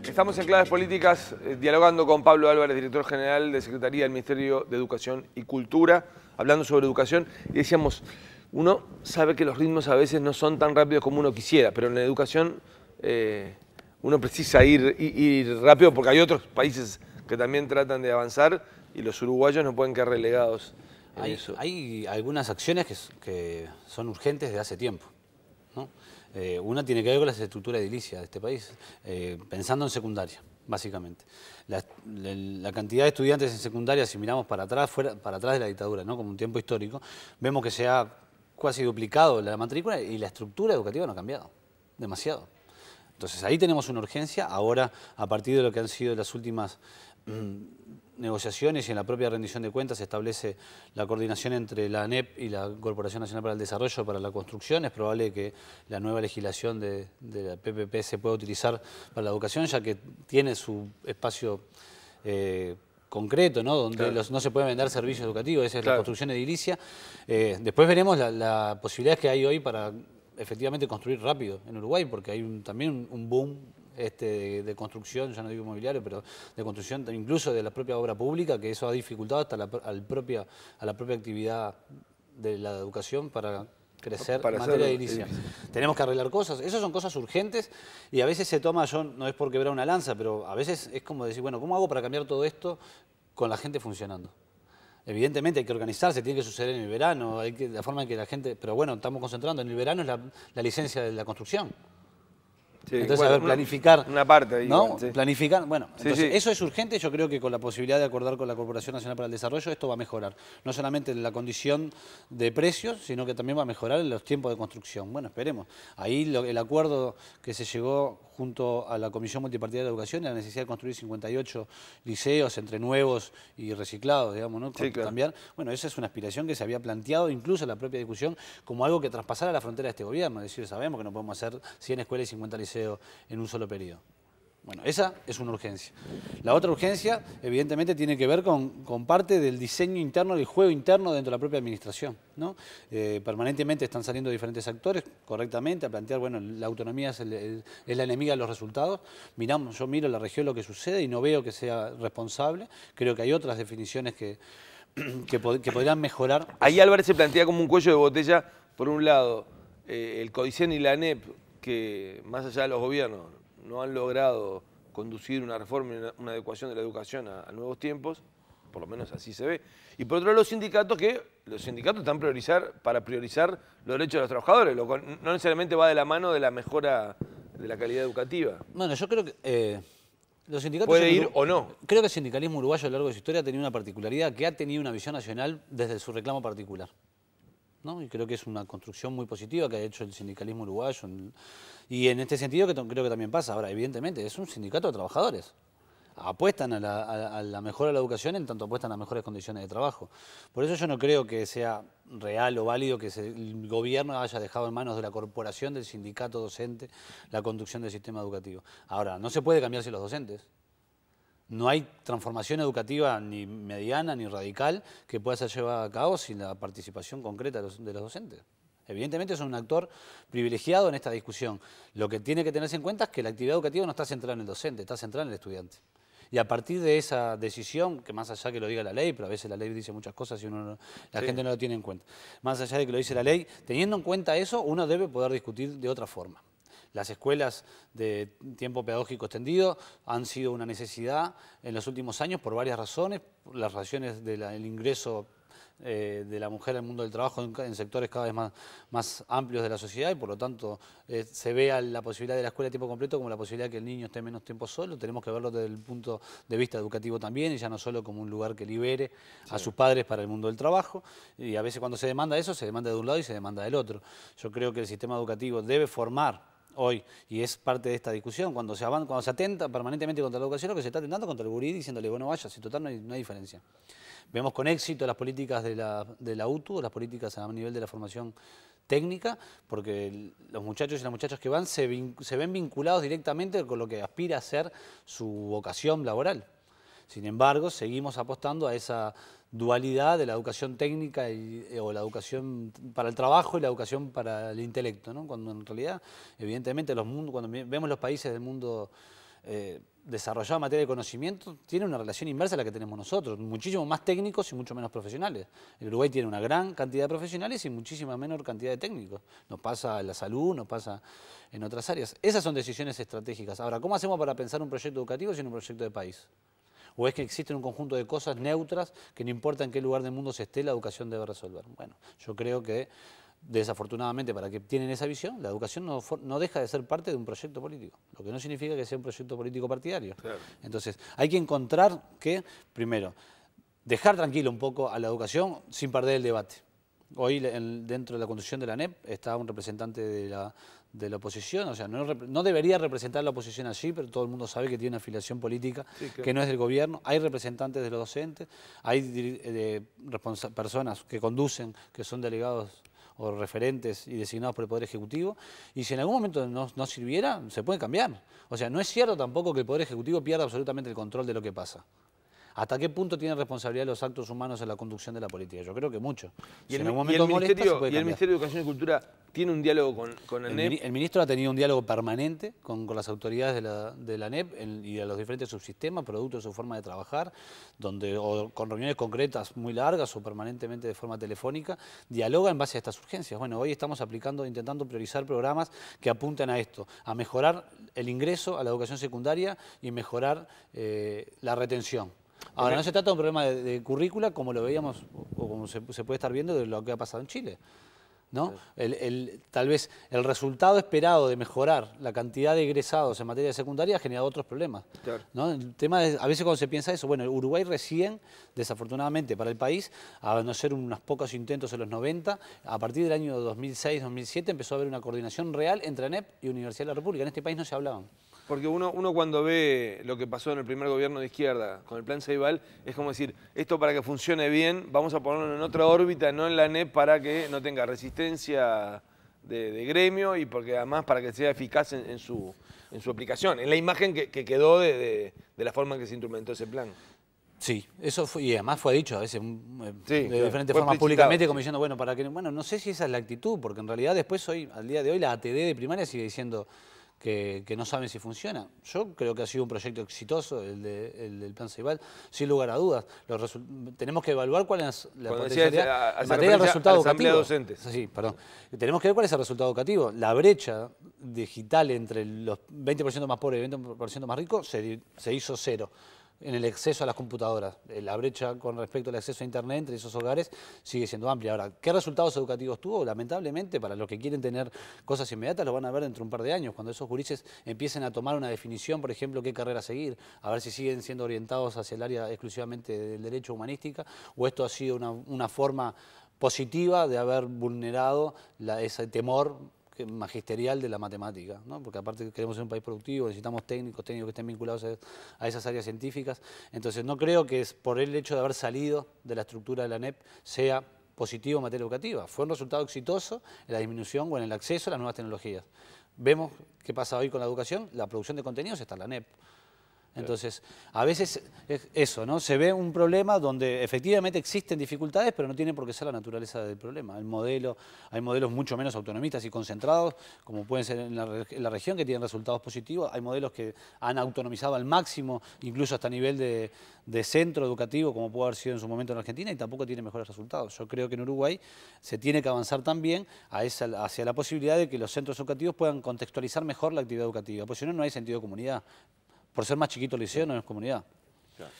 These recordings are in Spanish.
Estamos en Claves Políticas dialogando con Pablo Álvarez, director general de Secretaría del Ministerio de Educación y Cultura, hablando sobre educación. Y decíamos, uno sabe que los ritmos a veces no son tan rápidos como uno quisiera, pero en la educación uno precisa ir rápido porque hay otros países que también tratan de avanzar y los uruguayos no pueden quedar relegados en eso. Hay algunas acciones que son urgentes desde hace tiempo, ¿no? Una tiene que ver con la estructura edilicia de este país, pensando en secundaria, básicamente. La cantidad de estudiantes en secundaria, si miramos para atrás de la dictadura, ¿no? Como un tiempo histórico, vemos que se ha casi duplicado la matrícula y la estructura educativa no ha cambiado, demasiado. Entonces ahí tenemos una urgencia. Ahora, a partir de lo que han sido las últimas negociaciones y en la propia rendición de cuentas se establece la coordinación entre la ANEP y la Corporación Nacional para el Desarrollo para la construcción. Es probable que la nueva legislación de la PPP se pueda utilizar para la educación, ya que tiene su espacio concreto, ¿no? Donde claro, no se pueden vender servicios educativos, esa es claro, la construcción edilicia. Después veremos la posibilidad que hay hoy para efectivamente construir rápido en Uruguay, porque hay también un boom de construcción, ya no digo inmobiliario, pero de construcción incluso de la propia obra pública, que eso ha dificultado hasta a la propia actividad de la educación para crecer en materia edilicia. Tenemos que arreglar cosas, esas son cosas urgentes y a veces se toma, yo no es por quebrar una lanza, pero a veces es como decir, bueno, ¿cómo hago para cambiar todo esto con la gente funcionando? Evidentemente hay que organizarse, tiene que suceder en el verano, la forma en que la gente, pero bueno, estamos concentrando, en el verano es la licencia de la construcción. Sí, entonces, bueno, a ver, planificar. Una parte ahí. ¿No? Sí. Planificar, bueno, Sí, entonces sí. eso es urgente. Yo creo que con la posibilidad de acordar con la Corporación Nacional para el Desarrollo, esto va a mejorar. No solamente en la condición de precios, sino que también va a mejorar en los tiempos de construcción. Bueno, esperemos. Ahí el acuerdo que se llegó junto a la Comisión Multipartidaria de Educación y la necesidad de construir 58 liceos entre nuevos y reciclados, digamos, ¿no? Sí, claro. Cambiar. Bueno, esa es una aspiración que se había planteado incluso en la propia discusión como algo que traspasara la frontera de este gobierno. Es decir, sabemos que no podemos hacer 100 escuelas y 50 liceos en un solo periodo. Bueno, esa es una urgencia. La otra urgencia, evidentemente, tiene que ver con parte del diseño interno, del juego interno dentro de la propia administración, ¿no? Permanentemente están saliendo diferentes actores, correctamente, a plantear, bueno, la autonomía es la enemiga de los resultados. Yo miro en la región lo que sucede y no veo que sea responsable. Creo que hay otras definiciones que podrían mejorar. Ahí Álvarez se plantea como un cuello de botella, por un lado, el CODICEN y la ANEP, que más allá de los gobiernos no han logrado conducir una reforma y una adecuación de la educación a nuevos tiempos, por lo menos así se ve. Y por otro lado los sindicatos están para priorizar los derechos de los trabajadores, lo cual no necesariamente va de la mano de la mejora de la calidad educativa. Bueno, yo creo que los sindicatos... ¿Puede ir o no? Creo que el sindicalismo uruguayo a lo largo de su historia ha tenido una particularidad, que ha tenido una visión nacional desde su reclamo particular, ¿no? Y creo que es una construcción muy positiva que ha hecho el sindicalismo uruguayo. Y en este sentido creo que también pasa. Ahora, evidentemente, es un sindicato de trabajadores. Apuestan a la mejora de la educación en tanto apuestan a mejores condiciones de trabajo. Por eso yo no creo que sea real o válido que el gobierno haya dejado en manos de la corporación, del sindicato docente, la conducción del sistema educativo. Ahora, no se puede cambiarse los docentes. No hay transformación educativa ni mediana ni radical que pueda ser llevada a cabo sin la participación concreta de los docentes. Evidentemente son un actor privilegiado en esta discusión. Lo que tiene que tenerse en cuenta es que la actividad educativa no está centrada en el docente, está centrada en el estudiante. Y a partir de esa decisión, que más allá que lo diga la ley, pero a veces la ley dice muchas cosas y la gente no lo tiene en cuenta, más allá de que lo dice la ley, teniendo en cuenta eso, uno debe poder discutir de otra forma. Las escuelas de tiempo pedagógico extendido han sido una necesidad en los últimos años por varias razones, las razones del ingreso de la mujer al mundo del trabajo en sectores cada vez más amplios de la sociedad y por lo tanto se vea la posibilidad de la escuela de tiempo completo como la posibilidad de que el niño esté menos tiempo solo. Tenemos que verlo desde el punto de vista educativo también y ya no solo como un lugar que libere a sus padres para el mundo del trabajo. Y a veces cuando se demanda eso, se demanda de un lado y se demanda del otro. Yo creo que el sistema educativo debe formar hoy, y es parte de esta discusión, cuando se atenta permanentemente contra la educación, lo que se está atentando contra el gurí diciéndole, bueno, vaya, si total no hay diferencia. Vemos con éxito las políticas de la UTU, las políticas a nivel de la formación técnica, porque los muchachos y las muchachas que van se ven vinculados directamente con lo que aspira a ser su vocación laboral. Sin embargo, seguimos apostando a esa dualidad de la educación técnica o la educación para el trabajo y la educación para el intelecto, ¿no? Cuando en realidad, evidentemente, cuando vemos los países del mundo desarrollado en materia de conocimiento, tiene una relación inversa a la que tenemos nosotros, muchísimo más técnicos y mucho menos profesionales. El Uruguay tiene una gran cantidad de profesionales y muchísima menor cantidad de técnicos. Nos pasa en la salud, nos pasa en otras áreas. Esas son decisiones estratégicas. Ahora, ¿cómo hacemos para pensar un proyecto educativo sin un proyecto de país? ¿O es que existen un conjunto de cosas neutras que no importa en qué lugar del mundo se esté, la educación debe resolver? Bueno, yo creo que desafortunadamente para que tienen esa visión, la educación no deja de ser parte de un proyecto político, lo que no significa que sea un proyecto político partidario. Claro. Entonces, hay que encontrar que, primero, dejar tranquilo un poco a la educación sin perder el debate. Hoy dentro de la conducción de la ANEP está un representante de la oposición, o sea, no debería representar la oposición allí, pero todo el mundo sabe que tiene una afiliación política que no es del gobierno. Hay representantes de los docentes, hay personas que conducen, que son delegados o referentes y designados por el Poder Ejecutivo, y si en algún momento no sirviera, se puede cambiar. O sea, no es cierto tampoco que el Poder Ejecutivo pierda absolutamente el control de lo que pasa. ¿Hasta qué punto tiene responsabilidad los actos humanos en la conducción de la política? Yo creo que mucho. ¿Y el Ministerio de Educación y Cultura tiene un diálogo con la ANEP? El ministro ha tenido un diálogo permanente con las autoridades de la ANEP y de los diferentes subsistemas, producto de su forma de trabajar, o con reuniones concretas muy largas o permanentemente de forma telefónica, dialoga en base a estas urgencias. Bueno, hoy estamos intentando priorizar programas que apunten a esto, a mejorar el ingreso a la educación secundaria y mejorar la retención. Ahora, no se trata de un problema de currícula como lo veíamos o como se puede estar viendo de lo que ha pasado en Chile, ¿no? Tal vez el resultado esperado de mejorar la cantidad de egresados en materia secundaria ha generado otros problemas. Claro. ¿No? El tema es, a veces cuando se piensa eso, bueno, Uruguay recién, desafortunadamente para el país, a no ser unos pocos intentos en los 90, a partir del año 2006-2007 empezó a haber una coordinación real entre ANEP y Universidad de la República. En este país no se hablaban. Porque uno cuando ve lo que pasó en el primer gobierno de izquierda con el plan Ceibal, es como decir, esto para que funcione bien, vamos a ponerlo en otra órbita, no en la ANEP, para que no tenga resistencia de gremio y porque además para que sea eficaz en su aplicación, en la imagen que quedó de la forma en que se instrumentó ese plan. Sí, eso fue, y además fue dicho a veces de diferentes formas públicamente, como diciendo, bueno, no sé si esa es la actitud, porque en realidad después al día de hoy la ATD de primaria sigue diciendo que no saben si funciona. Yo creo que ha sido un proyecto exitoso el del plan Ceibal, sin lugar a dudas. Tenemos que evaluar cuál es la potencialidad en materia del resultado educativo. Sí, perdón. Tenemos que ver cuál es el resultado educativo. La brecha digital entre los 20% más pobres y el 20% más ricos se hizo cero en el acceso a las computadoras. La brecha con respecto al acceso a Internet entre esos hogares sigue siendo amplia. Ahora, ¿qué resultados educativos tuvo? Lamentablemente, para los que quieren tener cosas inmediatas, lo van a ver dentro de un par de años, cuando esos gurises empiecen a tomar una definición, por ejemplo, qué carrera seguir, a ver si siguen siendo orientados hacia el área exclusivamente del derecho humanística, o esto ha sido una forma positiva de haber vulnerado ese temor magisterial de la matemática, ¿no? Porque aparte queremos ser un país productivo, necesitamos técnicos que estén vinculados a esas áreas científicas. Entonces no creo que por el hecho de haber salido de la estructura de la ANEP sea positivo en materia educativa. Fue un resultado exitoso en la disminución o en el acceso a las nuevas tecnologías. Vemos qué pasa hoy con la educación, la producción de contenidos está en la ANEP. Entonces, a veces es eso, ¿no? Se ve un problema donde efectivamente existen dificultades, pero no tiene por qué ser la naturaleza del problema. Hay modelos mucho menos autonomistas y concentrados, como pueden ser en la región, que tienen resultados positivos. Hay modelos que han autonomizado al máximo, incluso hasta nivel de centro educativo, como pudo haber sido en su momento en Argentina, y tampoco tiene mejores resultados. Yo creo que en Uruguay se tiene que avanzar también hacia la posibilidad de que los centros educativos puedan contextualizar mejor la actividad educativa, porque si no, no hay sentido de comunidad. Por ser más chiquito el liceo no es comunidad. Claro.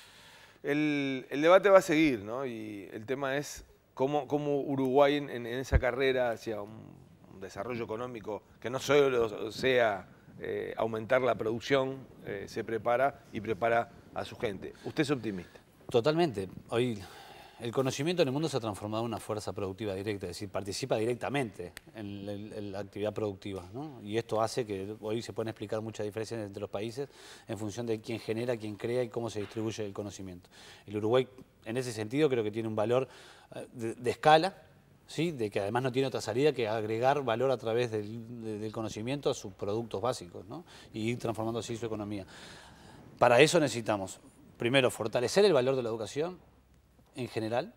El debate va a seguir, ¿no? Y el tema es cómo Uruguay en esa carrera hacia un desarrollo económico que no solo sea aumentar la producción, se prepara y prepara a su gente. ¿Usted es optimista? Totalmente. Hoy el conocimiento en el mundo se ha transformado en una fuerza productiva directa, es decir, participa directamente en la actividad productiva, ¿no? Y esto hace que hoy se puedan explicar muchas diferencias entre los países en función de quién genera, quién crea y cómo se distribuye el conocimiento. El Uruguay, en ese sentido, creo que tiene un valor de escala, ¿sí? De que además no tiene otra salida que agregar valor a través del conocimiento a sus productos básicos, ¿no? Y ir transformando así su economía. Para eso necesitamos, primero, fortalecer el valor de la educación, en general,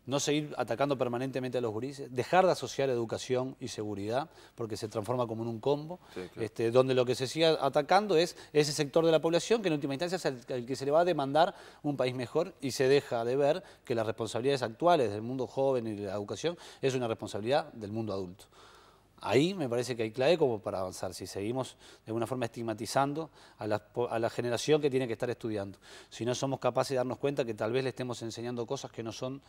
no seguir atacando permanentemente a los gurises, dejar de asociar educación y seguridad, porque se transforma como en un combo, sí, claro. Donde lo que se sigue atacando es ese sector de la población que en última instancia es al que se le va a demandar un país mejor, y se deja de ver que las responsabilidades actuales del mundo joven y de la educación es una responsabilidad del mundo adulto. Ahí me parece que hay clave como para avanzar, si seguimos de alguna forma estigmatizando a la generación que tiene que estar estudiando. Si no somos capaces de darnos cuenta que tal vez le estemos enseñando cosas que no son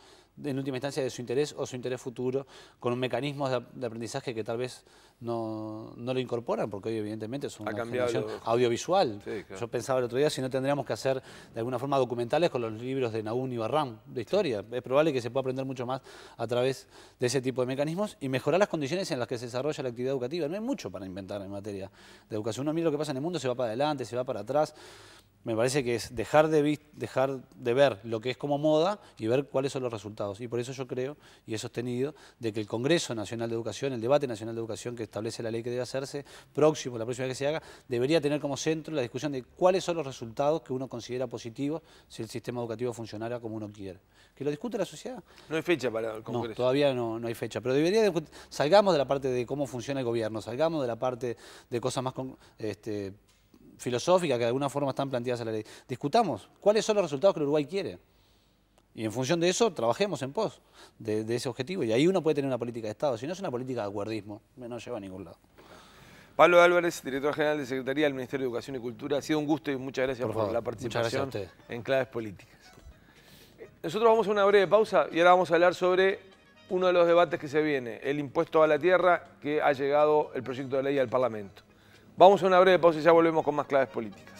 en última instancia de su interés o su interés futuro, con un mecanismo de aprendizaje que tal vez no lo incorporan, porque hoy evidentemente es una generación audiovisual. Sí, claro. Yo pensaba el otro día si no tendríamos que hacer de alguna forma documentales con los libros de Nahum y Barran de historia. Sí. Es probable que se pueda aprender mucho más a través de ese tipo de mecanismos y mejorar las condiciones en las que se desarrolla la actividad educativa. No hay mucho para inventar en materia de educación. Uno mira lo que pasa en el mundo, se va para adelante, se va para atrás. Me parece que es dejar de ver lo que es como moda y ver cuáles son los resultados. Y por eso yo creo, y he sostenido, de que el Congreso Nacional de Educación, el debate nacional de educación que establece la ley que debe hacerse, la próxima vez que se haga, debería tener como centro la discusión de cuáles son los resultados que uno considera positivos si el sistema educativo funcionara como uno quiere. Que lo discute la sociedad. No hay fecha para el Congreso. No, todavía no hay fecha, pero salgamos de la parte de cómo funciona el gobierno, salgamos de la parte de cosas más filosóficas que de alguna forma están planteadas en la ley. Discutamos cuáles son los resultados que el Uruguay quiere. Y en función de eso, trabajemos en pos de ese objetivo. Y ahí uno puede tener una política de Estado. Si no es una política de acuerdismo, no lleva a ningún lado. Pablo Álvarez, director general de Secretaría del Ministerio de Educación y Cultura. Ha sido un gusto y muchas gracias por la participación en Claves Políticas. Nosotros vamos a una breve pausa y ahora vamos a hablar sobre uno de los debates que se viene, el impuesto a la tierra, que ha llegado el proyecto de ley al Parlamento. Vamos a una breve pausa y ya volvemos con más Claves Políticas.